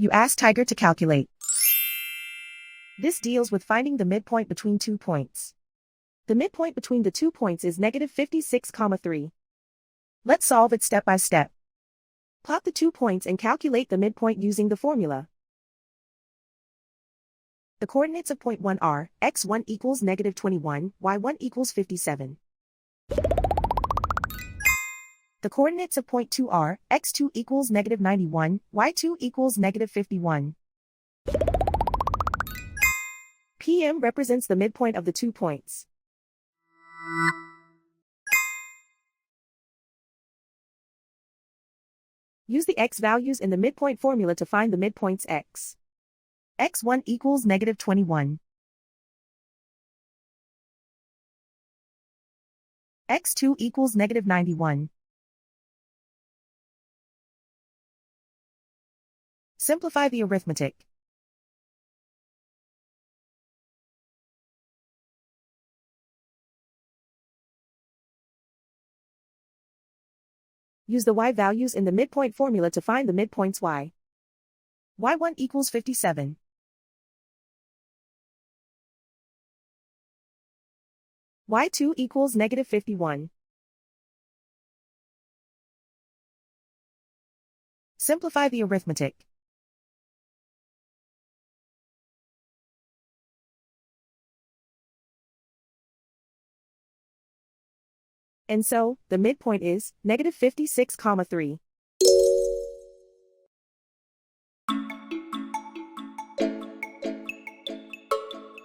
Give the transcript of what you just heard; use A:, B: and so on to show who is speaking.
A: You ask Tiger to calculate. This deals with finding the midpoint between 2 points. The midpoint between the 2 points is -56,3. Let's solve it step by step. Plot the 2 points and calculate the midpoint using the formula. The coordinates of point 1 are x1 equals -21, y1 equals 57. The coordinates of point 2 are x2 equals -91, y2 equals -51. PM represents the midpoint of the 2 points. Use the x values in the midpoint formula to find the midpoints x. x1 equals -21. x2 equals -91. Simplify the arithmetic. Use the y values in the midpoint formula to find the midpoints y. y1 equals 57. y2 equals -51. Simplify the arithmetic. And so, the midpoint is -56,3.